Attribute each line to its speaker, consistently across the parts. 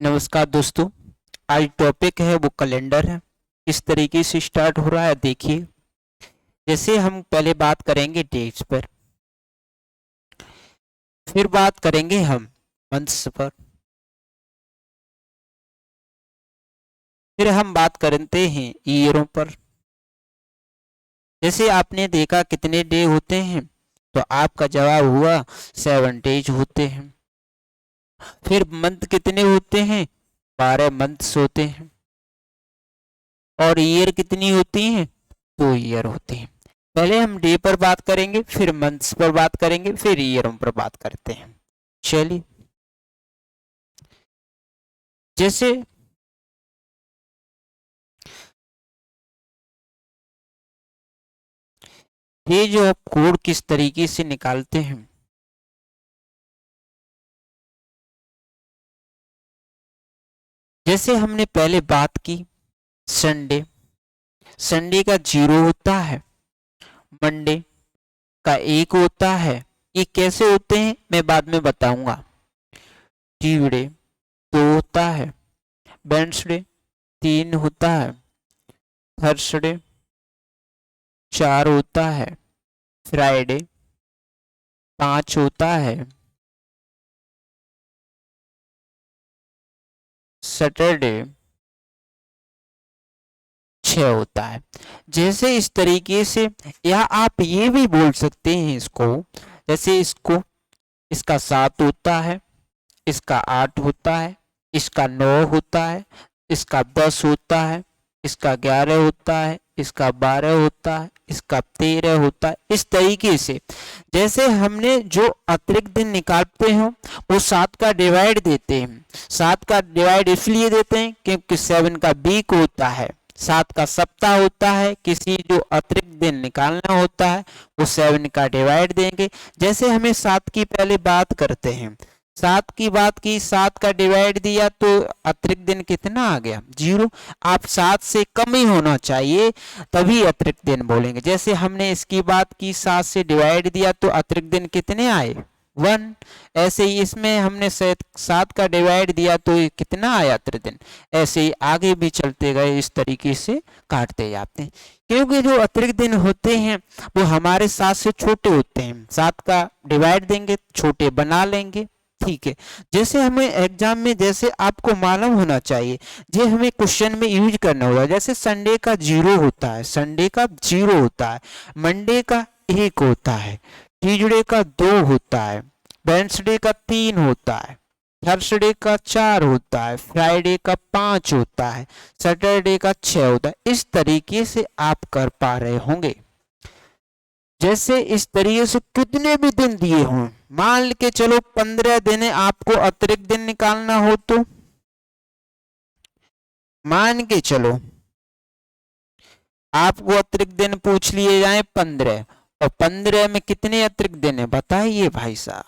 Speaker 1: नमस्कार दोस्तों। आज टॉपिक है वो कैलेंडर है। किस तरीके से स्टार्ट हो रहा है देखिए। जैसे हम पहले बात करेंगे डेट्स पर, फिर बात करेंगे हम मंथ्स पर, फिर हम बात करते हैं ईयरों पर। जैसे आपने देखा कितने डे होते हैं, तो आपका जवाब हुआ 7 डेज होते हैं। फिर मंथ कितने होते हैं, 12 मंथ्स होते हैं। और ईयर कितनी होती हैं, 2 ईयर होते हैं। पहले हम डे पर बात करेंगे, फिर मंथ्स पर बात करेंगे, फिर ईयरों पर बात करते हैं। चलिए, जैसे ये जो आप कोड किस तरीके से निकालते हैं, जैसे हमने पहले बात की संडे, संडे का 0 होता है, मंडे का 1 होता है। ये कैसे होते हैं मैं बाद में बताऊंगा। ट्यूसडे 2 होता है, वेडनेसडे 3 होता है, थर्सडे 4 होता है, फ्राइडे 5 होता है, सैटरडे 6 होता है। जैसे इस तरीके से, या आप ये भी बोल सकते हैं इसको, जैसे इसका 7 होता है, इसका 8 होता है, इसका 9 होता है, इसका 10 होता है, इसका 11 होता है, इसका 12 होता है, इसका 13 होता है। इस तरीके से जैसे हमने जो अतिरिक्त दिन निकालते हैं वो 7 का डिवाइड देते हैं। 7 का डिवाइड इसलिए देते हैं क्योंकि 7 का वीक होता है, 7 का सप्ताह होता है। किसी जो अतिरिक्त दिन निकालना होता है वो 7 का डिवाइड देंगे। जैसे हमें 7 की पहले बात करते हैं, 7 की बात की, 7 का डिवाइड दिया तो अतिरिक्त दिन कितना आ गया, 0। आप 7 से कम ही होना चाहिए तभी अतिरिक्त दिन बोलेंगे। जैसे हमने इसकी बात की, 7 से डिवाइड दिया तो अतिरिक्त दिन कितने आए, 1। ऐसे ही इसमें हमने 7 का डिवाइड दिया तो कितना आया अतिरिक्त दिन। ऐसे ही आगे भी चलते गए, इस तरीके से काटते जाते हैं। क्योंकि जो अतिरिक्त दिन होते हैं वो हमारे 7 से छोटे होते हैं, 7 का डिवाइड देंगे छोटे बना लेंगे, ठीक है। जैसे हमें एग्जाम में, जैसे आपको मालूम होना चाहिए, जो हमें क्वेश्चन में यूज करना होगा। जैसे संडे का 0 होता है, संडे का 0 होता है, मंडे का 1 होता है, ट्यूसडे का 2 होता है, वेडनेसडे का 3 होता है, थर्सडे का 4 होता है, फ्राइडे का 5 होता है, सैटरडे का 6 होता है। इस तरीके से आप कर पा रहे होंगे। जैसे इस तरीके से कितने भी दिन दिए हों, मान के चलो 15 दिन आपको अतिरिक्त दिन निकालना हो, तो मान के चलो आपको अतिरिक्त दिन पूछ लिए जाए 15, और 15 में कितने अतिरिक्त दिन है बताइए भाई साहब।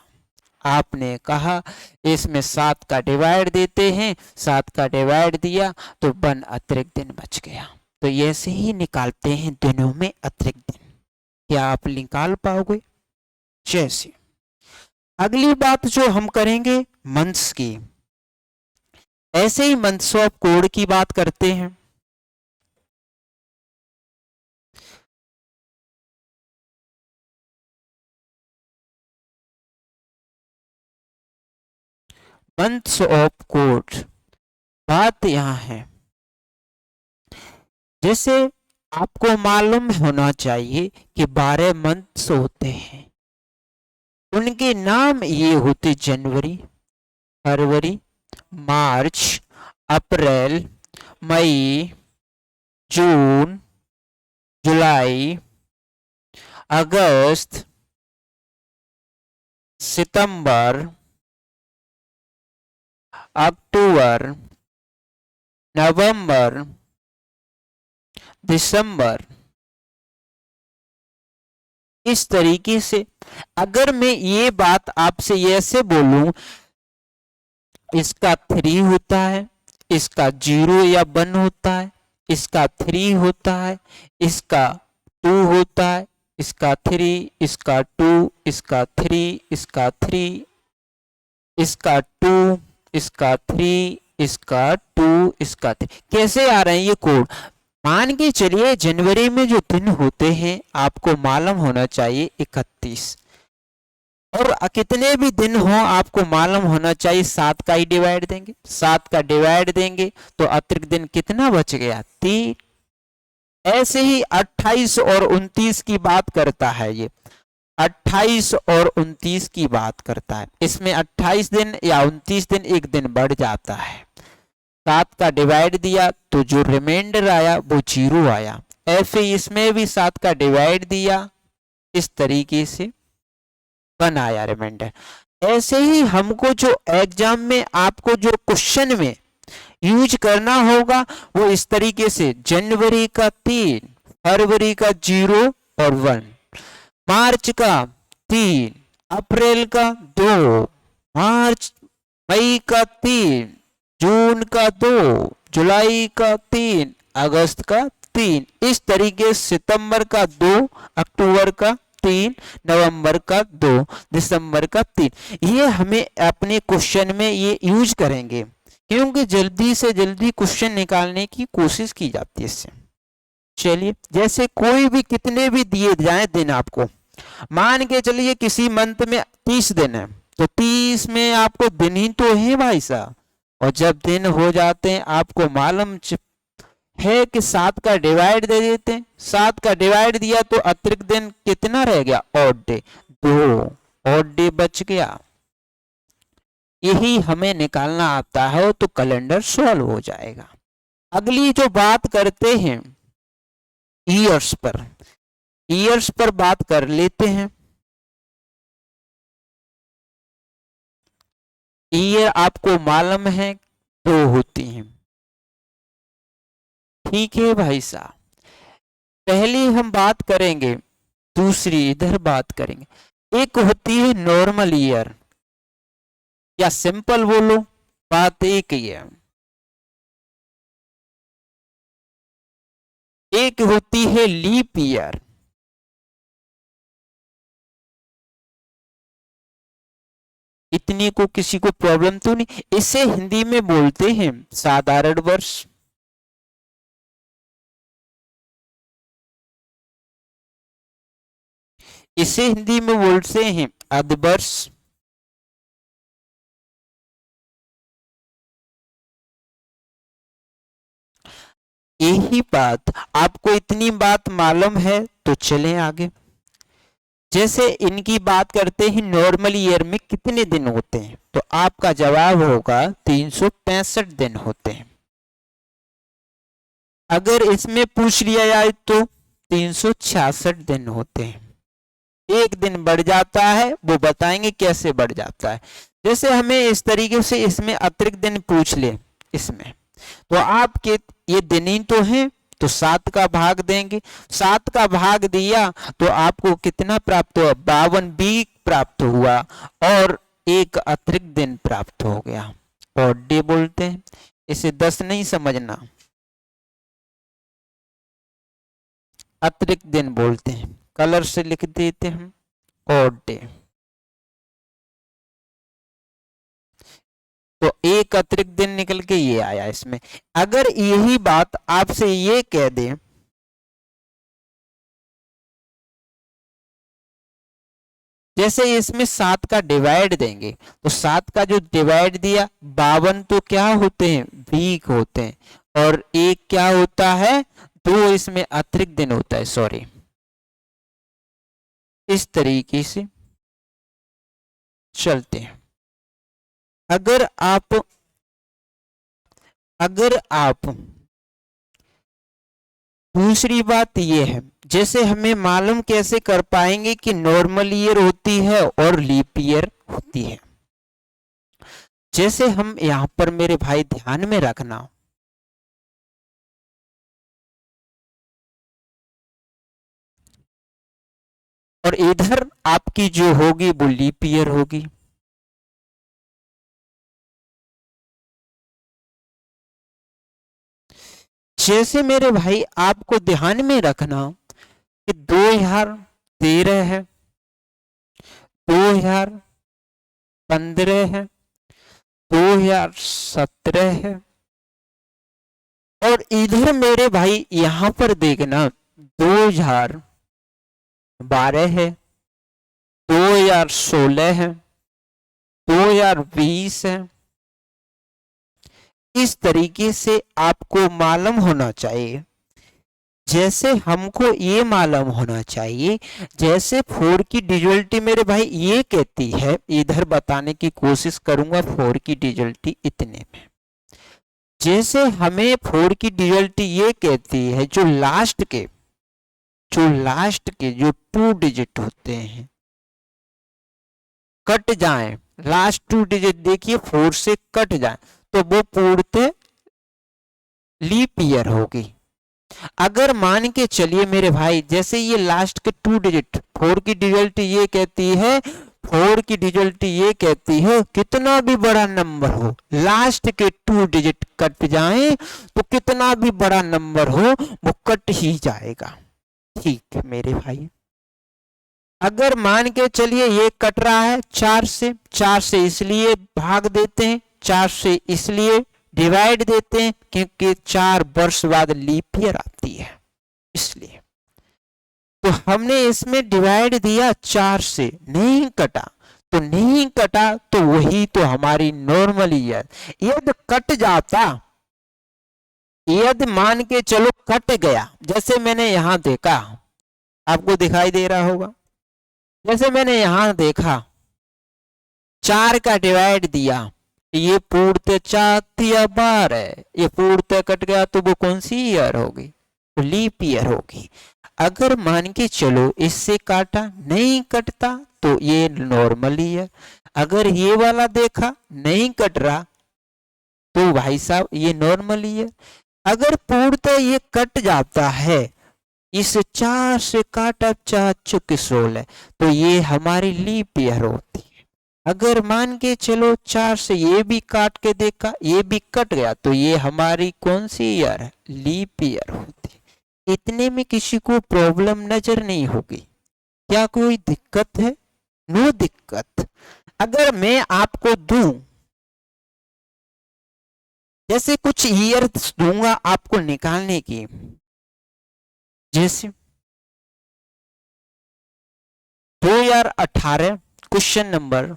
Speaker 1: आपने कहा इसमें 7 का डिवाइड देते हैं, 7 का डिवाइड दिया तो 1 अतिरिक्त दिन बच गया। तो ऐसे ही निकालते हैं दिनों में अतिरिक्त दिन। क्या आप निकाल पाओगे? जैसे अगली बात जो हम करेंगे मंथ्स की, ऐसे ही मंथ्स ऑफ कोड की बात करते हैं। मंथ्स ऑफ कोड, बात यहां है, जैसे आपको मालूम होना चाहिए कि 12 मंथ्स होते हैं, उनके नाम ये होते जनवरी, फरवरी, मार्च, अप्रैल, मई, जून, जुलाई, अगस्त, सितंबर, अक्टूबर, नवंबर, दिसंबर। इस तरीके से अगर मैं ये बात आपसे ऐसे बोलूं, इसका 3 होता है, इसका 0 या 1 होता है, इसका 3 होता है, इसका 2 होता है, इसका 3, इसका 2, इसका 3, इसका 3, इसका 2, इसका 3, इसका 2, इसका 3। कैसे आ रहे हैं ये कोड? मान के चलिए जनवरी में जो दिन होते हैं आपको मालूम होना चाहिए 31, और कितने भी दिन हो आपको मालूम होना चाहिए 7 का ही डिवाइड देंगे, 7 का डिवाइड देंगे तो अतिरिक्त दिन कितना बच गया? 3। ऐसे ही 28 और 29 की बात करता है ये, 28 और 29 की बात करता है। इसमें 28 दिन या 29 दिन एक दिन बढ़ जाता है, 7 का डिवाइड दिया तो जो रिमाइंडर आया वो 0 आया। ऐसे इसमें भी 7 का डिवाइड दिया, इस तरीके से बनाया रिमाइंडर। ऐसे ही हमको जो एग्जाम में आपको जो क्वेश्चन में यूज करना होगा वो इस तरीके से, जनवरी का 3, फरवरी का 0 और 1, मार्च का 3, अप्रैल का 2, मई का 3, जून का 2, जुलाई का 3, अगस्त का 3, इस तरीके सितंबर का 2, अक्टूबर का 3, नवंबर का 2, दिसंबर का 3। ये हमें अपने क्वेश्चन में ये यूज करेंगे क्योंकि जल्दी से जल्दी क्वेश्चन निकालने की कोशिश की जाती है इससे। चलिए, जैसे कोई भी कितने भी दिए जाए दिन आपको, मान के चलिए किसी मंथ में 30 दिन है तो 30 में आपको दिन ही तो है भाई साहब, और जब दिन हो जाते हैं आपको मालूम है कि 7 का डिवाइड दे देते हैं, 7 का डिवाइड दिया तो अतिरिक्त दिन कितना रह गया? ऑड डे, 2 ऑड डे बच गया। यही हमें निकालना आता है तो कैलेंडर सॉल्व हो जाएगा। अगली जो बात करते हैं ईयर्स पर, ईयर्स पर बात कर लेते हैं। ईयर आपको मालूम है 2 होती हैं, ठीक है भाई साहब। पहले हम बात करेंगे, दूसरी इधर बात करेंगे। एक होती है नॉर्मल ईयर, या सिंपल बोलो, बात एक ही है। एक होती है लीप ईयर, इतनी को किसी को प्रॉब्लम तो नहीं। इसे हिंदी में बोलते हैं साधारण वर्ष। इसे हिंदी में बोलते हैं अधवर्ष। यही बात आपको, इतनी बात मालूम है तो चलें आगे। जैसे इनकी बात करते हैं नॉर्मल ईयर में कितने दिन होते हैं, तो आपका जवाब होगा 365 दिन होते हैं। अगर इसमें पूछ लिया जाए तो 366 दिन होते हैं। एक दिन बढ़ जाता है, वो बताएंगे कैसे बढ़ जाता है। जैसे हमें इस तरीके से इसमें अतिरिक्त दिन पूछ ले, इसमें तो आपके ये दिन ही तो है, तो 7 का भाग देंगे, 7 का भाग दिया तो आपको कितना प्राप्त हुआ? 52 बी प्राप्त हुआ, और एक अतिरिक्त दिन प्राप्त हो गया। और डे बोलते हैं इसे, 10 नहीं समझना, अतिरिक्त दिन बोलते हैं। कलर से लिख देते हैं ऑड डे। तो एक अतिरिक्त दिन निकल के ये आया इसमें। अगर यही बात आपसे ये कह दे, जैसे इसमें 7 का डिवाइड देंगे तो 7 का जो डिवाइड दिया, 52 तो क्या होते हैं? वीक होते हैं, और एक क्या होता है? 2 इसमें अतिरिक्त दिन होता है, सॉरी। इस तरीके से चलते हैं। अगर आप दूसरी बात यह है, जैसे हमें मालूम कैसे कर पाएंगे कि नॉर्मल ईयर होती है और लीप ईयर होती है। जैसे हम यहां पर, मेरे भाई ध्यान में रखना, और इधर आपकी जो होगी वो लीप ईयर होगी। जैसे मेरे भाई आपको ध्यान में रखना कि 2013 है, 2015 है, 2017 है। और इधर मेरे भाई यहां पर देखना 2012 है, 2016 है, 2020 है। इस तरीके से आपको मालूम होना चाहिए। जैसे हमको ये मालूम होना चाहिए, जैसे 4 की डिजिटलिटी मेरे भाई ये कहती है, इधर बताने की कोशिश करूंगा 4 की डिजिटलिटी इतने में। जैसे हमें 4 की डिजिटलिटी ये कहती है, जो लास्ट के जो 2 डिजिट होते हैं कट जाएं, लास्ट 2 डिजिट देखिए 4 से कट जाए तो वो पूर्णतः लीप ईयर होगी। अगर मान के चलिए मेरे भाई, जैसे ये लास्ट के 2 डिजिट 4 की डिजिटलिटी ये कहती है, 4 की डिजिटलिटी ये कहती है कितना भी बड़ा नंबर हो, लास्ट के 2 डिजिट कट जाए तो कितना भी बड़ा नंबर हो वो कट ही जाएगा। ठीक है मेरे भाई, अगर मान के चलिए ये कट रहा है 4 से इसलिए भाग देते हैं, 4 से इसलिए डिवाइड देते हैं क्योंकि 4 वर्ष बाद लीप ईयर आती है, इसलिए तो हमने इसमें डिवाइड दिया 4 से, नहीं कटा तो वही तो हमारी नॉर्मल ईयर। यदि कट जाता, यदि मान के चलो कट गया, जैसे मैंने यहां देखा, आपको दिखाई दे रहा होगा, जैसे मैंने यहां देखा 4 का डिवाइड दिया, ये पूर्णतः 4 है, ये पूर्णतः कट गया तो वो कौन सी ईयर होगी, तो लीप ईयर होगी। अगर मान के चलो इससे काटा नहीं कटता तो ये नॉर्मल ईयर। अगर ये वाला देखा नहीं कट रहा तो भाई साहब ये नॉर्मल ईयर। अगर पूर्णतः ये कट जाता है, इस 4 से काटा 4 चुके 16 तो ये हमारी लीप ईयर होती है। अगर मान के चलो 4 से ये भी काट के देखा, ये भी कट गया तो ये हमारी कौन सी ईयर है, लीप ईयर होती है। इतने में किसी को प्रॉब्लम नजर नहीं होगी, क्या कोई दिक्कत है, नो दिक्कत। अगर मैं आपको दूं, जैसे कुछ ईयर दूंगा आपको निकालने की, जैसे 2018 क्वेश्चन नंबर,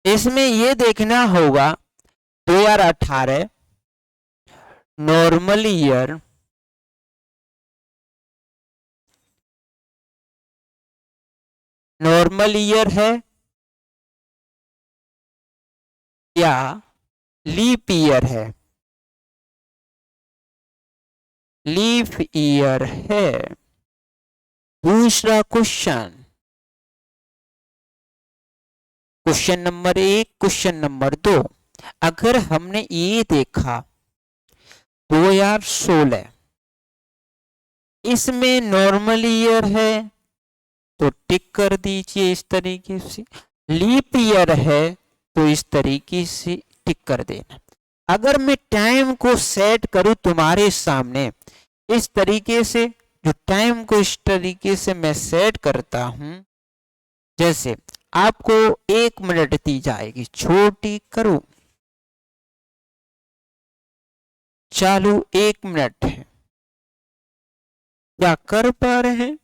Speaker 1: इसमें ये देखना होगा 2018 नॉर्मल ईयर है या लीप ईयर है, लीप ईयर है। दूसरा question, question number 1, question number 2, अगर हमने ये देखा 2016 इसमें नॉर्मल ईयर है तो टिक कर दीजिए इस तरीके से, लीप ईयर है तो इस तरीके से टिक कर देना। अगर मैं टाइम को सेट करूं तुम्हारे सामने इस तरीके से, जो टाइम को इस तरीके से मैं सेट करता हूं, जैसे आपको 1 मिनट दी जाएगी, छोटी करो चालू 1 मिनट है, क्या कर पा रहे हैं,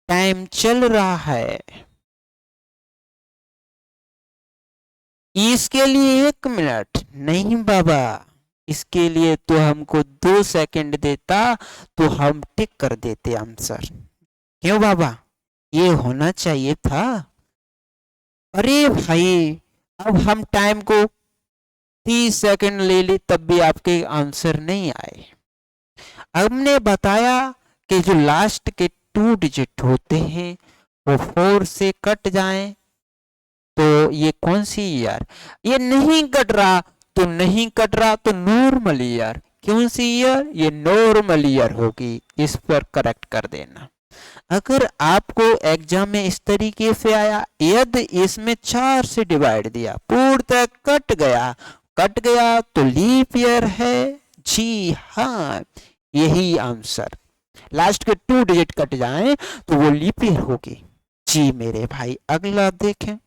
Speaker 1: टाइम चल रहा है, इसके लिए 1 मिनट नहीं बाबा, इसके लिए तो हमको 2 सेकंड देता तो हम टिक कर देते आंसर। क्यों बाबा, ये होना चाहिए था। अरे भाई अब हम टाइम को 30 सेकंड ले ली तब भी आपके आंसर नहीं आए। हमने बताया कि जो लास्ट के 2 डिजिट होते हैं वो 4 से कट जाएं तो ये कौन सी ईयर, ये नहीं कट रहा तो नॉर्मल ईयर, कौन सी ईयर, ये नॉर्मल ईयर होगी, इस पर करेक्ट कर देना। अगर आपको एग्जाम में इस तरीके से आया, यदि इसमें 4 से डिवाइड दिया, पूर्णतः कट गया तो लीप ईयर है। जी हाँ, यही आंसर, लास्ट के 2 डिजिट कट जाएं तो वो लीप ईयर होगी। जी मेरे भाई, अगला देखें।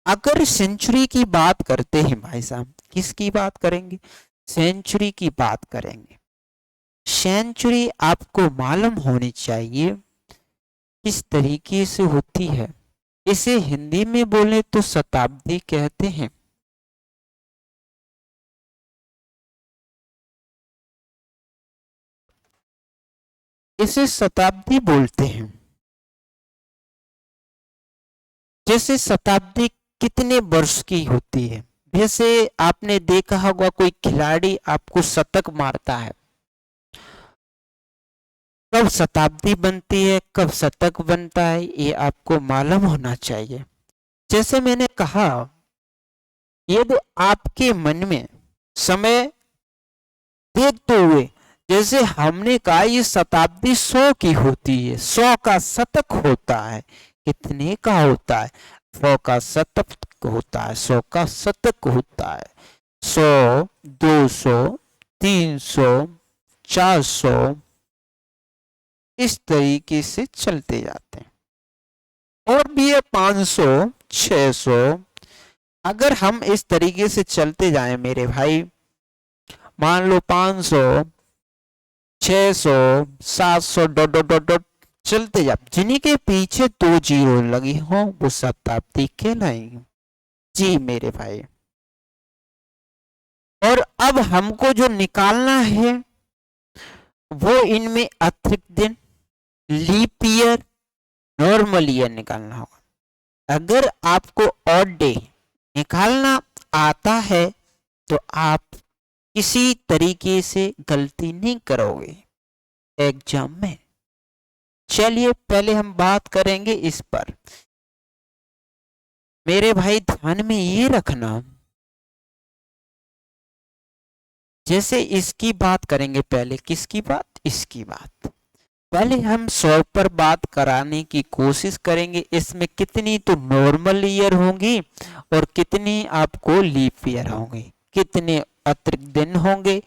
Speaker 1: अगर सेंचुरी की बात करते हैं भाई साहब, किसकी बात करेंगे? सेंचुरी की बात करेंगे। सेंचुरी आपको मालूम होनी चाहिए किस तरीके से होती है। इसे हिंदी में बोले तो शताब्दी कहते हैं। इसे शताब्दी बोलते हैं। जैसे शताब्दी कितने वर्ष की होती है? जैसे आपने देखा होगा कोई खिलाड़ी आपको शतक मारता है, कब शताब्दी बनती है, कब शतक बनता है, ये आपको मालूम होना चाहिए। जैसे मैंने कहा, यदि आपके मन में समय देखते हुए, जैसे हमने कहा ये शताब्दी 100 की होती है, 100 का शतक होता है। कितने का होता है? 100 का शतक होता है, 100 का शतक होता है। 100, 200, 300, 400, इस तरीके से चलते जाते हैं। और भी है 500, 600। अगर हम इस तरीके से चलते जाएं मेरे भाई, मान लो 500, 600, 700, डॉट डॉट डॉट डॉट चलते जा, जिन्हीं के पीछे 2 जीरो लगी हो वो शताब्दी कहलाएंगे। जी मेरे भाई। और अब हमको जो निकालना है वो इनमें अतिरिक्त दिन, लीप ईयर, नॉर्मल ईयर निकालना होगा। अगर आपको ऑड डे निकालना आता है तो आप किसी तरीके से गलती नहीं करोगे एग्जाम में। चलिए पहले हम बात करेंगे इस पर। मेरे भाई ध्यान में ये रखना, जैसे इसकी बात करेंगे पहले, किसकी बात? इसकी बात। पहले हम 100 पर बात कराने की कोशिश करेंगे। इसमें कितनी तो नॉर्मल ईयर होंगी और कितनी आपको लीप ईयर होंगी, कितने अतिरिक्त दिन होंगे,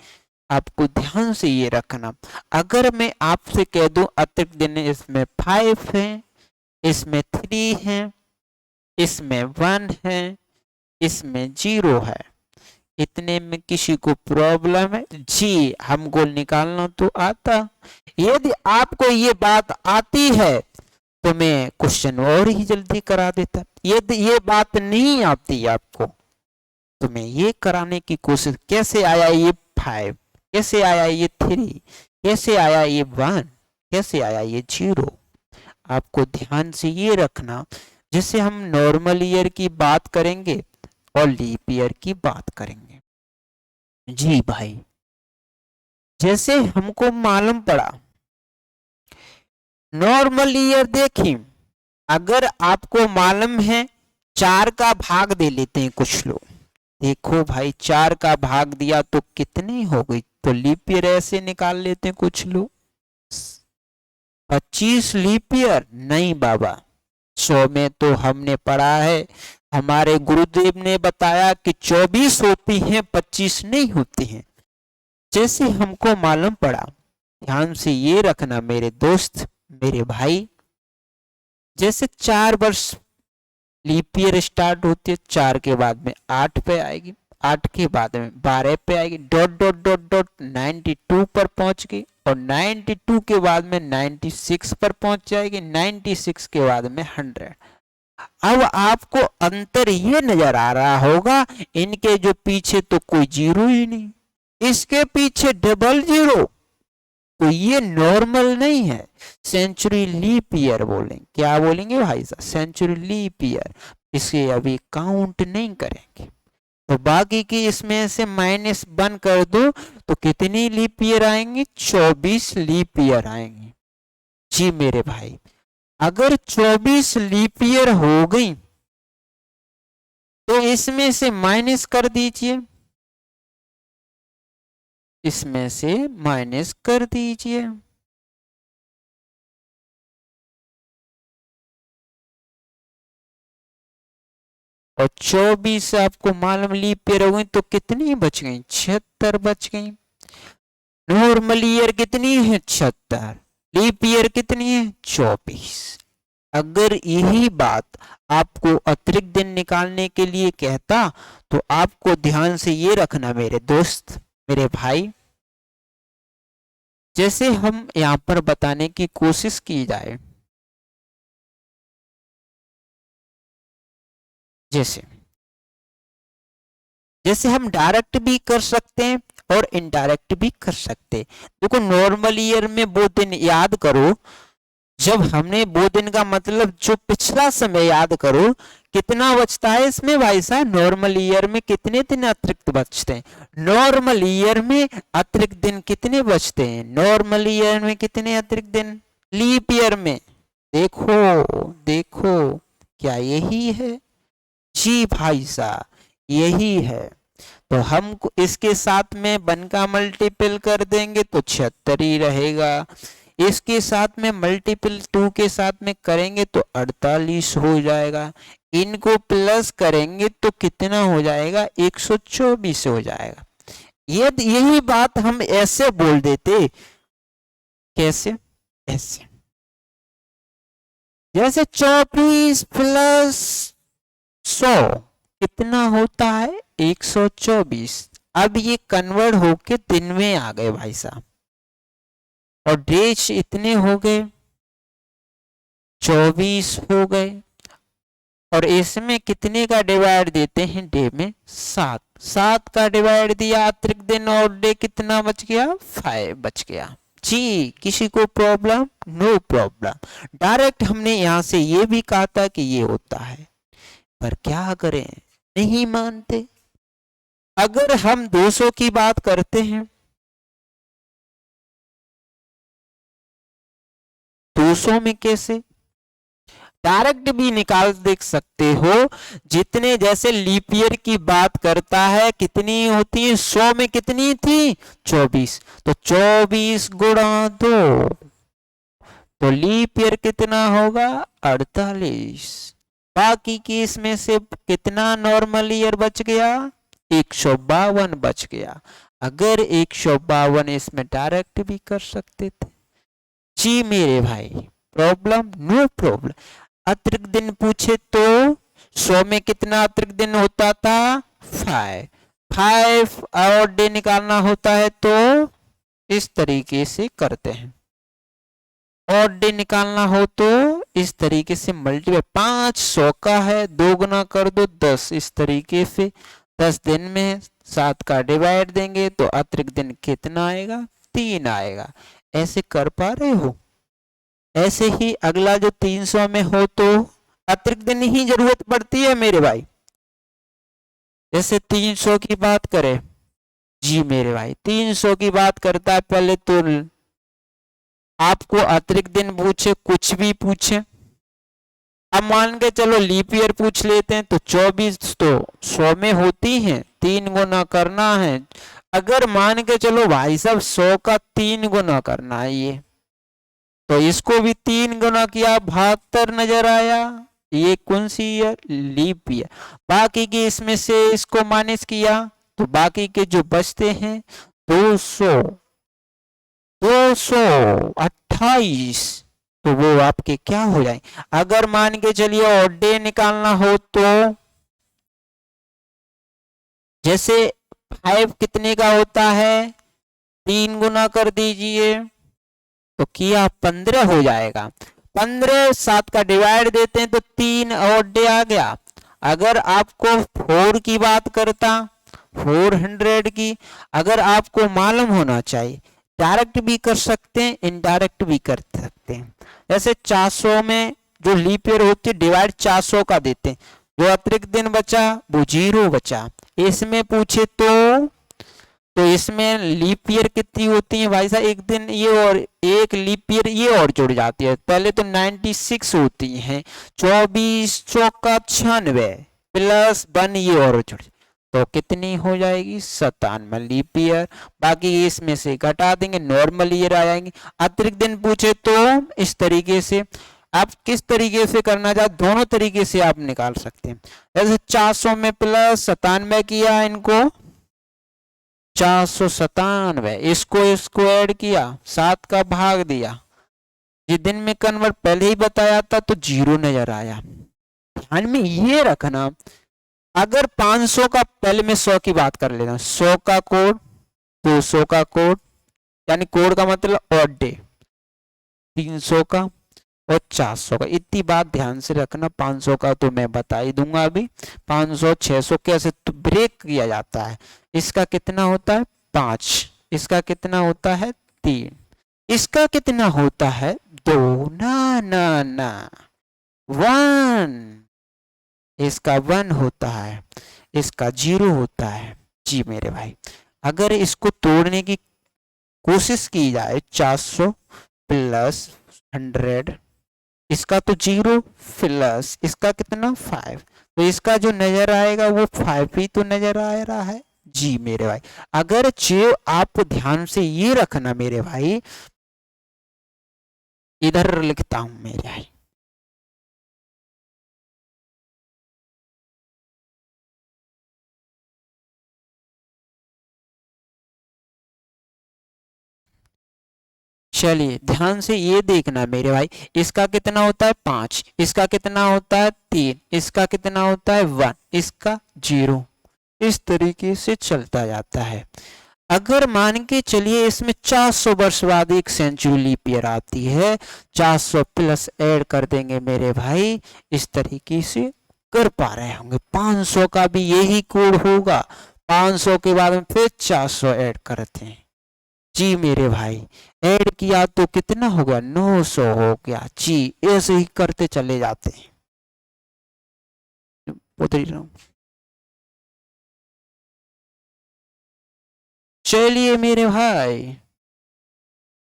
Speaker 1: आपको ध्यान से ये रखना। अगर मैं आपसे कह दूं अतिरिक्त दिन इसमें 5 है, इसमें 3 है, इसमें 1 है, इसमें 0 है, इतने में किसी को प्रॉब्लम है? जी हमको निकालना तो आता। यदि आपको ये बात आती है तो मैं क्वेश्चन और ही जल्दी करा देता। यदि ये बात नहीं आती आपको तो मैं ये कराने की कोशिश, कैसे आया ये 5, कैसे आया ये 3, कैसे आया ये 1, कैसे आया ये 0, आपको ध्यान से ये रखना। जैसे हम नॉर्मल ईयर की बात करेंगे और लीप ईयर की बात करेंगे। जी भाई, जैसे हमको मालूम पड़ा नॉर्मल ईयर, देखिए अगर आपको मालूम है 4 का भाग दे लेते हैं कुछ लोग। देखो भाई 4 का भाग दिया तो कितनी हो गई, तो लीप ईयर ऐसे निकाल लेते हैं कुछ लोग। 25 लीप ईयर नहीं बाबा, 100 में तो हमने पढ़ा है, हमारे गुरुदेव ने बताया कि 24 होती हैं, 25 नहीं होती हैं। जैसे हमको मालूम पड़ा, ध्यान से ये रखना मेरे दोस्त, मेरे भाई, जैसे 4 वर्ष लीप ईयर स्टार्ट होती है, 4 के बाद में 8 पे आएगी, 8 के बाद में 12 पे आएगी, डॉट डॉट डॉट डॉट 92 पर पहुंच गई, और 92 के बाद में 96 पर पहुंच जाएगी, 96 के बाद में 100। अब आपको अंतर ये नजर आ रहा होगा, इनके जो पीछे तो कोई जीरो ही नहीं, इसके पीछे डबल जीरो, तो ये नॉर्मल नहीं है, सेंचुरी लीप ईयर बोलेंगे। क्या बोलेंगे भाई साहब? Century leap year. इसे अभी काउंट नहीं करेंगे, तो बाकी की इसमें से -1 कर दो तो कितनी लीप ईयर आएंगी? 24 लीप ईयर आएंगी। जी मेरे भाई, अगर 24 लीप ईयर हो गई तो इसमें से माइनस कर दीजिए, इसमें से माइनस कर दीजिए, और 24 आपको मालूम लीप ईयर हो गई तो कितनी बच गई? 76 बच गई। नॉर्मल ईयर कितनी है? 76। लीप ईयर कितनी है? 24। अगर यही बात आपको अतिरिक्त दिन निकालने के लिए कहता तो आपको ध्यान से ये रखना मेरे दोस्त, मेरे भाई, जैसे हम यहाँ पर बताने की कोशिश की जाए, जैसे जैसे हम डायरेक्ट भी कर सकते हैं और इनडायरेक्ट भी कर सकते हैं। देखो नॉर्मल ईयर में वो दिन याद करो जब हमने वो दिन का मतलब जो पिछला समय याद करो कितना बचता है इसमें भाई साहब। नॉर्मल ईयर में कितने दिन अतिरिक्त बचते हैं? नॉर्मल ईयर में अतिरिक्त दिन कितने बचते हैं? नॉर्मल ईयर में कितने अतिरिक्त दिन? लीप ईयर में देखो देखो, क्या यही है? जी भाई साहब यही है। तो हम इसके साथ में 1 का मल्टीपल कर देंगे तो 76 ही रहेगा। इसके साथ में मल्टीपल 2 के साथ में करेंगे तो 48 हो जाएगा। इनको प्लस करेंगे तो कितना हो जाएगा? 124 हो जाएगा। यही बात हम ऐसे बोल देते, कैसे? ऐसे, जैसे 24 प्लस 100 कितना होता है? 124। अब ये कन्वर्ट होके दिन में आ गए भाई साहब, और डेज इतने हो गए, 24 हो गए, और इसमें कितने का डिवाइड देते हैं? डे में 7। 7 का डिवाइड दिया अतिरिक्त दिन, और डे कितना बच गया? 5 बच गया। जी किसी को प्रॉब्लम? No problem. डायरेक्ट हमने यहां से ये भी कहा था कि ये होता है, पर क्या करें, नहीं मानते। अगर हम 200 की बात करते हैं, 200 में कैसे? डायरेक्ट भी निकाल देख सकते हो। जितने जैसे लीप ईयर की बात करता है कितनी होती है? 100 में कितनी थी? 24। तो 24 गुणा 2, तो लीप ईयर कितना होगा? 48। बाकी की इसमें से कितना नॉर्मल ईयर बच गया? 152 बच गया। अगर 152 इसमें डायरेक्ट भी कर सकते थे। जी मेरे भाई, प्रॉब्लम? No problem. अतिरिक्त दिन पूछे तो 100 में कितना अतिरिक्त दिन होता था? 5। 5 और डे निकालना होता है तो इस तरीके से करते हैं, और डे निकालना हो तो इस तरीके से मल्टीप्लाई। 5 100 का है, 2 गुना कर दो 10, इस तरीके से 10 दिन में 7 का डिवाइड देंगे तो अतिरिक्त दिन कितना आएगा? 3 आएगा। ऐसे कर पा रहे हो? ऐसे ही अगला जो 300 में हो तो अतिरिक्त दिन ही जरूरत पड़ती है मेरे भाई। जैसे 300 की बात करें, जी मेरे भाई 300 की बात करता है, पहले तो आपको अतिरिक्त दिन पूछे, कुछ भी पूछे, अब मान के चलो लीप ईयर पूछ लेते हैं तो 24 तो 100 में होती है, 3 गुना करना है। अगर मान के चलो भाई साहब 100 का 3 गुना करना है ये, तो इसको भी 3 गुना किया, 72 नजर आया। ये कौन सी ईयर? Leap year. बाकी के इसमें से इसको माइनस किया तो बाकी के जो बचते हैं 200, 228, तो वो आपके क्या हो जाए? अगर मान के चलिए और डे निकालना हो तो जैसे 5 कितने का होता है? 3 गुना कर दीजिए तो किया 15 हो जाएगा। 15 7 का डिवाइड देते हैं तो 3 और डे आ गया। अगर आपको 4 की बात करता, 400 की, अगर आपको मालूम होना चाहिए, डायरेक्ट भी कर सकते हैं, इनडायरेक्ट भी कर सकते हैं। जैसे 400 में जो लीप ईयर होती है डिवाइड 400 का देते हैं, जो अतिरिक्त दिन बचा वो 0 बचा। इसमें पूछे तो इसमें लीप ईयर कितनी होती है भाई साहब? एक दिन ये और एक लीप ईयर ये और जुड़ जाती है, पहले तो 96 होती है, 24 चौका 96 प्लस 1 ये और जुड़, तो कितनी हो जाएगी? 97 लीप ईयर। बाकी इसमें से घटा देंगे, नॉर्मल ईयर आ जाएंगे। अतिरिक्त दिन पूछे तो इस तरीके से, आप किस तरीके से करना चाहते दोनों तरीके से आप निकाल सकते हैं। जैसे 400 में प्लस 97 किया, इनको 497, इसको ऐड किया, 7 का भाग दिया, ये दिन में कन्वर्ट पहले ही बताया था तो 0 नजर आया। ध्यान में ये रखना, अगर 500 का, पहले मैं 100 की बात कर लेता हूँ, 100 का कोड, 200 का कोड, यानी कोड का मतलब ऑड डे, 300 का और 400 का। इतनी बात ध्यान से रखना। 500 का तो मैं बता ही दूंगा अभी, 500 600 कैसे तो ब्रेक किया जाता है। इसका कितना होता है 5, इसका कितना होता है 3, इसका कितना होता है 2, ना ना ना 1, इसका 1 होता है, इसका 0 होता है। जी मेरे भाई, अगर इसको तोड़ने की कोशिश की जाए, 400 प्लस 100, इसका तो 0 प्लस इसका कितना 5, तो इसका जो नजर आएगा वो 5 ही तो नजर आ रहा है। जी मेरे भाई, अगर जो आप ध्यान से ये रखना मेरे भाई, इधर लिखता हूं मेरे भाई, चलिए ध्यान से ये देखना मेरे भाई, इसका कितना होता है 5, इसका कितना होता है 3, इसका कितना होता है 1, इसका 0, इस तरीके से चलता जाता है। अगर मान के चलिए इसमें 400 वर्ष बाद एक सेंचुरी लीप ईयर आती है, 400 प्लस ऐड कर देंगे मेरे भाई, इस तरीके से कर पा रहे होंगे। 500 का भी यही कोड होगा, 500 के बाद में फिर 400 ऐड करते हैं। जी मेरे भाई, ऐड किया तो कितना हो गया 900 हो गया। जी ऐसे ही करते चले जाते हैं। चलिए मेरे भाई,